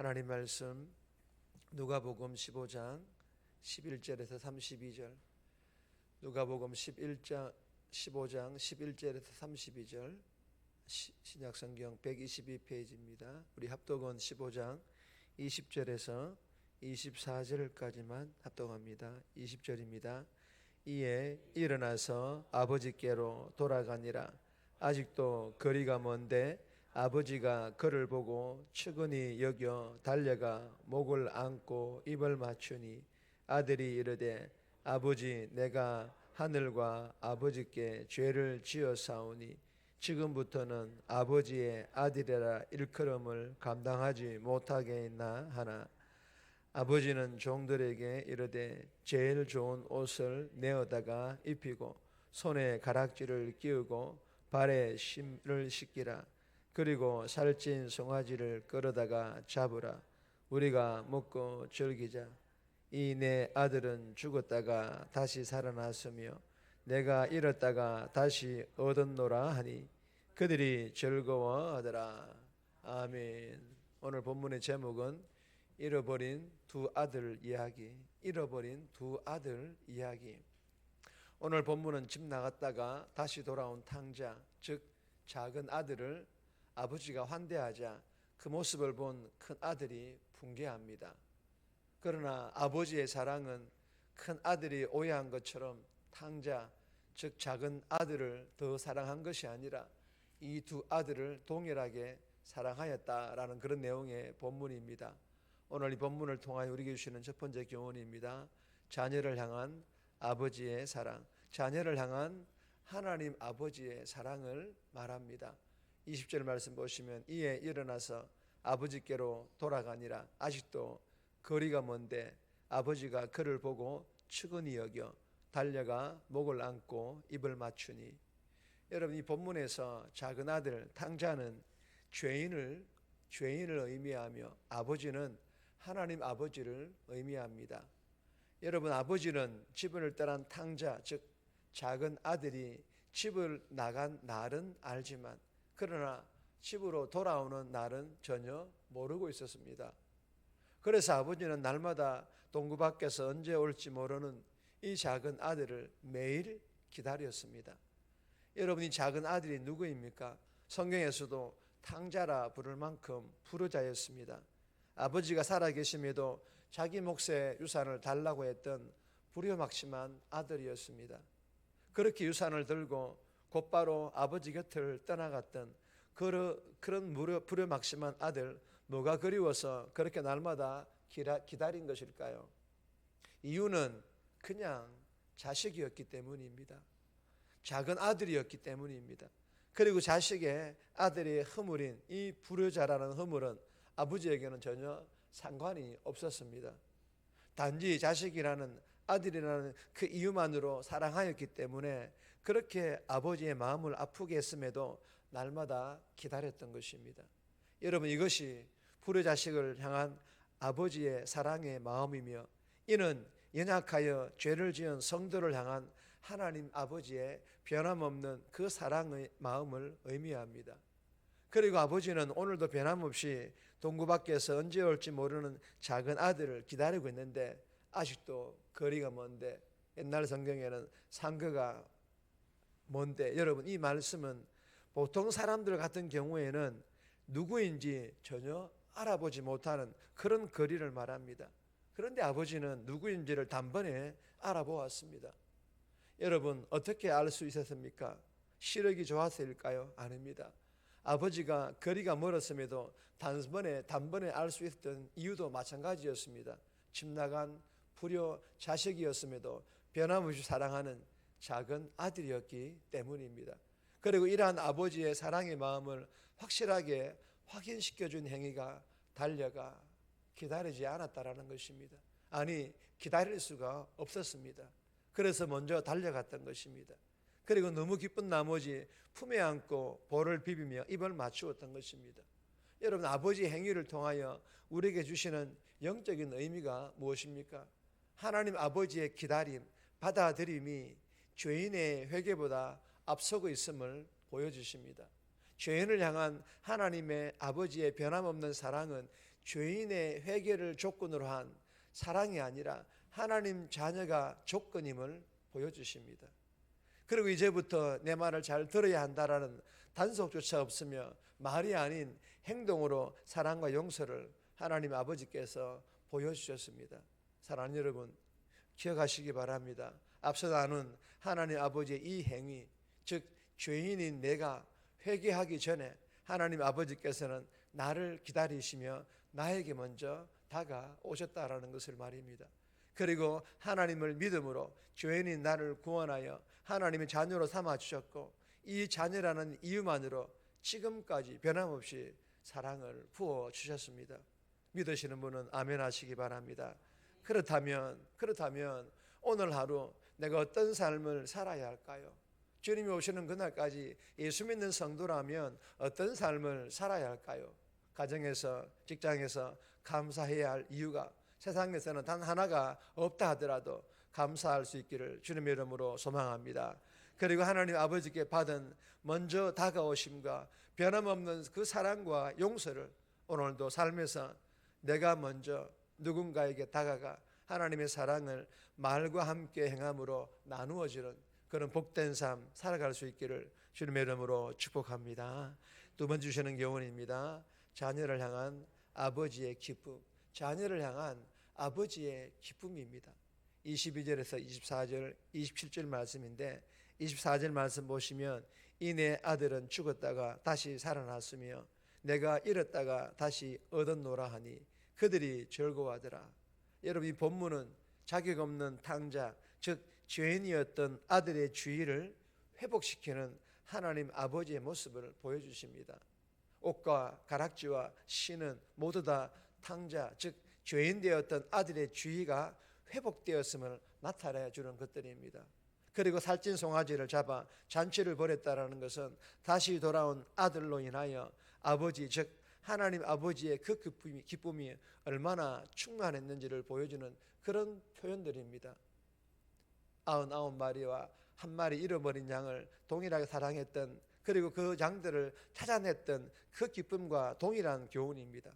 하나님 말씀 누가복음 15장 11절에서 32절, 누가복음 15장 11절에서 32절, 신약성경 122페이지입니다. 우리 합독은 15장 20절에서 24절까지만 합독합니다. 20절입니다. 이에 일어나서 아버지께로 돌아가니라. 아직도 거리가 먼데 아버지가 그를 보고 측은히 여겨 달려가 목을 안고 입을 맞추니 아들이 이르되 아버지, 내가 하늘과 아버지께 죄를 지었사오니 지금부터는 아버지의 아들이라 일컬음을 감당하지 못하겠나 하나, 아버지는 종들에게 이르되 제일 좋은 옷을 내어다가 입히고 손에 가락지를 끼우고 발에 심을 씻기라. 그리고 살찐 송아지를 끌어다가 잡으라. 우리가 먹고 즐기자. 이 내 아들은 죽었다가 다시 살아났으며 내가 잃었다가 다시 얻었노라 하니 그들이 즐거워하더라. 아멘. 오늘 본문의 제목은 잃어버린 두 아들 이야기. 잃어버린 두 아들 이야기. 오늘 본문은 집 나갔다가 다시 돌아온 탕자, 즉 작은 아들을 아버지가 환대하자 그 모습을 본 큰 아들이 분개합니다. 그러나 아버지의 사랑은 큰 아들이 오해한 것처럼 탕자, 즉 작은 아들을 더 사랑한 것이 아니라 이 두 아들을 동일하게 사랑하였다라는 그런 내용의 본문입니다. 오늘 이 본문을 통하여 우리에게 주시는 첫 번째 교훈입니다. 자녀를 향한 아버지의 사랑, 자녀를 향한 하나님 아버지의 사랑을 말합니다. 20절 말씀 보시면 이에 일어나서 아버지께로 돌아가니라. 아직도 거리가 먼데 아버지가 그를 보고 측은히 여겨 달려가 목을 안고 입을 맞추니. 여러분, 이 본문에서 작은 아들 탕자는 죄인을 의미하며 아버지는 하나님 아버지를 의미합니다. 여러분, 아버지는 집을 떠난 탕자, 즉 작은 아들이 집을 나간 날은 알지만 그러나 집으로 돌아오는 날은 전혀 모르고 있었습니다. 그래서 아버지는 날마다 동구 밖에서 언제 올지 모르는 이 작은 아들을 매일 기다렸습니다. 여러분, 이 작은 아들이 누구입니까? 성경에서도 탕자라 부를 만큼 불효자였습니다. 아버지가 살아계심에도 자기 몫의 유산을 달라고 했던 불효막심한 아들이었습니다. 그렇게 유산을 들고 곧바로 아버지 곁을 떠나갔던 그런 불효막심한 아들, 뭐가 그리워서 그렇게 날마다 기다린 것일까요? 이유는 그냥 자식이었기 때문입니다. 작은 아들이었기 때문입니다. 그리고 자식의 아들의 허물인 이 불효자라는 허물은 아버지에게는 전혀 상관이 없었습니다. 단지 자식이라는, 아들이라는 그 이유만으로 사랑하였기 때문에 그렇게 아버지의 마음을 아프게 했음에도 날마다 기다렸던 것입니다. 여러분, 이것이 불효자식을 향한 아버지의 사랑의 마음이며 이는 연약하여 죄를 지은 성도를 향한 하나님 아버지의 변함없는 그 사랑의 마음을 의미합니다. 그리고 아버지는 오늘도 변함없이 동구 밖에서 언제 올지 모르는 작은 아들을 기다리고 있는데 아직도 거리가 먼데, 옛날 성경에는 상거가 먼데, 여러분, 이 말씀은 보통 사람들 같은 경우에는 누구인지 전혀 알아보지 못하는 그런 거리를 말합니다. 그런데 아버지는 누구인지를 단번에 알아보았습니다. 여러분, 어떻게 알 수 있었습니까? 시력이 좋아서일까요? 아닙니다. 아버지가 거리가 멀었음에도 단번에 알 수 있었던 이유도 마찬가지였습니다. 집 나간 불효 자식이었음에도 변함없이 사랑하는 작은 아들이었기 때문입니다. 그리고 이러한 아버지의 사랑의 마음을 확실하게 확인시켜준 행위가 달려가 기다리지 않았다라는 것입니다. 아니, 기다릴 수가 없었습니다. 그래서 먼저 달려갔던 것입니다. 그리고 너무 기쁜 나머지 품에 안고 볼을 비비며 입을 맞추었던 것입니다. 여러분, 아버지의 행위를 통하여 우리에게 주시는 영적인 의미가 무엇입니까? 하나님 아버지의 기다림, 받아들임이 죄인의 회개보다 앞서고 있음을 보여주십니다. 죄인을 향한 하나님의 아버지의 변함없는 사랑은 죄인의 회개를 조건으로 한 사랑이 아니라 하나님 자녀가 조건임을 보여주십니다. 그리고 이제부터 내 말을 잘 들어야 한다라는 단속조차 없으며 말이 아닌 행동으로 사랑과 용서를 하나님 아버지께서 보여주셨습니다. 사랑하는 여러분, 기억하시기 바랍니다. 앞서 나눈 하나님 아버지의 이 행위, 즉 죄인인 내가 회개하기 전에 하나님 아버지께서는 나를 기다리시며 나에게 먼저 다가오셨다라는 것을 말입니다. 그리고 하나님을 믿음으로 죄인인 나를 구원하여 하나님의 자녀로 삼아주셨고, 이 자녀라는 이유만으로 지금까지 변함없이 사랑을 부어주셨습니다. 믿으시는 분은 아멘 하시기 바랍니다. 그렇다면 오늘 하루 내가 어떤 삶을 살아야 할까요? 주님이 오시는 그날까지 예수 믿는 성도라면 어떤 삶을 살아야 할까요? 가정에서, 직장에서 감사해야 할 이유가 세상에서는 단 하나가 없다 하더라도 감사할 수 있기를 주님의 이름으로 소망합니다. 그리고 하나님 아버지께 받은 먼저 다가오심과 변함없는 그 사랑과 용서를 오늘도 삶에서 내가 먼저 누군가에게 다가가 하나님의 사랑을 말과 함께 행함으로 나누어지는 그런 복된 삶 살아갈 수 있기를 주님의 이름으로 축복합니다. 두 번째 주시는 교훈입니다. 자녀를 향한 아버지의 기쁨. 자녀를 향한 아버지의 기쁨입니다. 22절에서 24절, 27절 말씀인데 24절 말씀 보시면 이 내 아들은 죽었다가 다시 살아났으며 내가 잃었다가 다시 얻었노라 하니 그들이 즐거워하더라. 여러분, 이 본문은 자격 없는 탕자, 즉 죄인이었던 아들의 주의를 회복시키는 하나님 아버지의 모습을 보여주십니다. 옷과 가락지와 신은 모두 다 탕자, 즉 죄인 되었던 아들의 주의가 회복되었음을 나타내 주는 것들입니다. 그리고 살찐 송아지를 잡아 잔치를 벌였다라는 것은 다시 돌아온 아들로 인하여 아버지, 즉 하나님 아버지의 그 기쁨이 얼마나 충만했는지를 보여주는 그런 표현들입니다. 99마리와 한 마리 잃어버린 양을 동일하게 사랑했던, 그리고 그 양들을 찾아냈던 그 기쁨과 동일한 교훈입니다.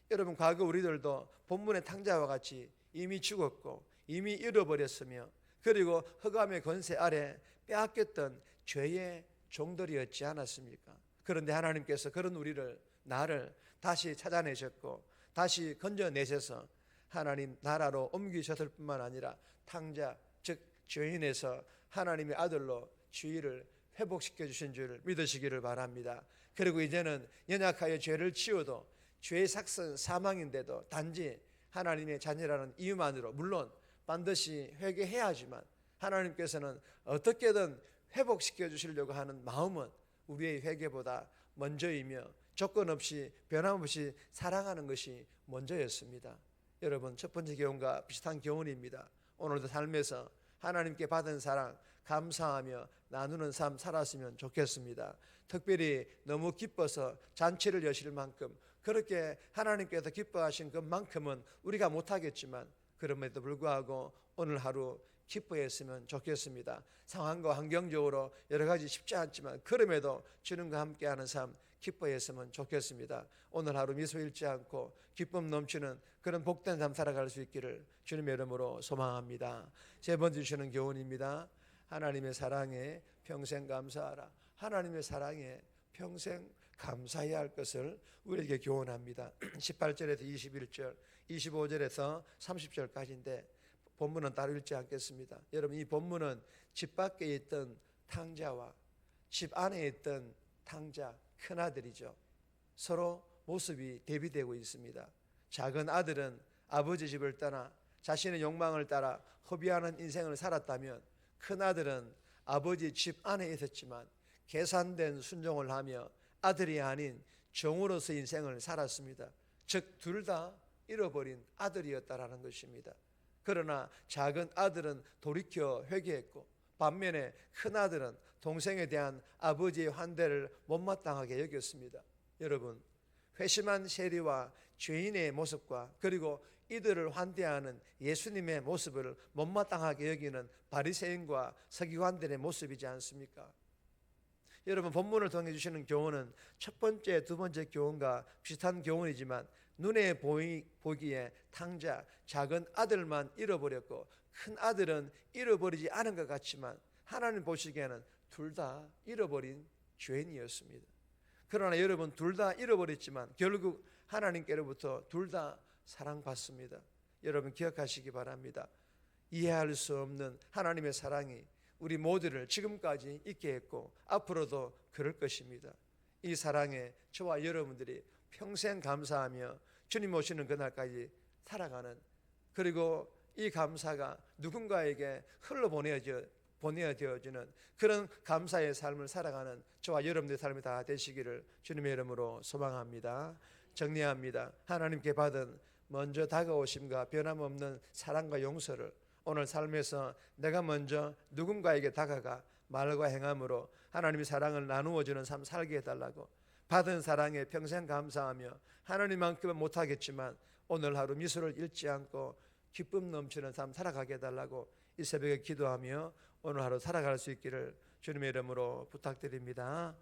여러분, 과거 우리들도 본문의 탕자와 같이 이미 죽었고 이미 잃어버렸으며 그리고 흑암의 권세 아래 빼앗겼던 죄의 종들이었지 않았습니까? 그런데 하나님께서 그런 우리를, 나를 다시 찾아내셨고 다시 건져내셔서 하나님 나라로 옮기셨을 뿐만 아니라 탕자, 즉 죄인에서 하나님의 아들로 주의를 회복시켜 주신 줄 믿으시기를 바랍니다. 그리고 이제는 연약하여 죄를 지어도 죄의 삭은 사망인데도 단지 하나님의 자녀라는 이유만으로, 물론 반드시 회개해야 하지만 하나님께서는 어떻게든 회복시켜 주시려고 하는 마음은 우리의 회개보다 먼저이며 조건 없이 변함없이 사랑하는 것이 먼저였습니다. 여러분, 첫 번째 교훈과 비슷한 교훈입니다. 오늘도 삶에서 하나님께 받은 사랑 감사하며 나누는 삶 살았으면 좋겠습니다. 특별히 너무 기뻐서 잔치를 여실 만큼, 그렇게 하나님께서 기뻐하신 것만큼은 우리가 못하겠지만 그럼에도 불구하고 오늘 하루 기뻐했으면 좋겠습니다. 상황과 환경적으로 여러 가지 쉽지 않지만 그럼에도 주님과 함께하는 삶 기뻐했으면 좋겠습니다. 오늘 하루 미소 잃지 않고 기쁨 넘치는 그런 복된 삶 살아갈 수 있기를 주님의 이름으로 소망합니다. 세 번째 주시는 교훈입니다. 하나님의 사랑에 평생 감사하라. 하나님의 사랑에 평생 감사해야 할 것을 우리에게 교훈합니다. 18절에서 21절, 25절에서 30절까지인데 본문은 따로 읽지 않겠습니다. 여러분, 이 본문은 집 밖에 있던 탕자와 집 안에 있던 탕자, 큰아들이죠. 서로 모습이 대비되고 있습니다. 작은 아들은 아버지 집을 떠나 자신의 욕망을 따라 허비하는 인생을 살았다면, 큰아들은 아버지 집 안에 있었지만 계산된 순종을 하며 아들이 아닌 종으로서 인생을 살았습니다. 즉 둘 다 잃어버린 아들이었다라는 것입니다. 그러나 작은 아들은 돌이켜 회개했고 반면에 큰아들은 동생에 대한 아버지의 환대를 못마땅하게 여겼습니다. 여러분, 회심한 세리와 죄인의 모습과 그리고 이들을 환대하는 예수님의 모습을 못마땅하게 여기는 바리새인과 서기관들의 모습이지 않습니까? 여러분, 본문을 통해 주시는 교훈은 첫 번째, 두 번째 교훈과 비슷한 교훈이지만 눈에 보기에 탕자 작은 아들만 잃어버렸고 큰 아들은 잃어버리지 않은 것 같지만 하나님 보시기에는 둘 다 잃어버린 죄인이었습니다. 그러나 여러분, 둘 다 잃어버렸지만 결국 하나님께로부터 둘 다 사랑받습니다. 여러분 기억하시기 바랍니다. 이해할 수 없는 하나님의 사랑이 우리 모두를 지금까지 있게 했고 앞으로도 그럴 것입니다. 이 사랑에 저와 여러분들이 평생 감사하며 주님 오시는 그날까지 살아가는, 그리고 이 감사가 누군가에게 보내어지는 그런 감사의 삶을 살아가는 저와 여러분들의 삶이 다 되시기를 주님의 이름으로 소망합니다. 정리합니다. 하나님께 받은 먼저 다가오심과 변함없는 사랑과 용서를 오늘 삶에서 내가 먼저 누군가에게 다가가 말과 행함으로 하나님의 사랑을 나누어주는 삶 살게 해달라고, 받은 사랑에 평생 감사하며 하나님만큼은 못하겠지만 오늘 하루 미소를 잃지 않고 기쁨 넘치는 삶 살아가게 해달라고 이 새벽에 기도하며 오늘 하루 살아갈 수 있기를 주님의 이름으로 부탁드립니다.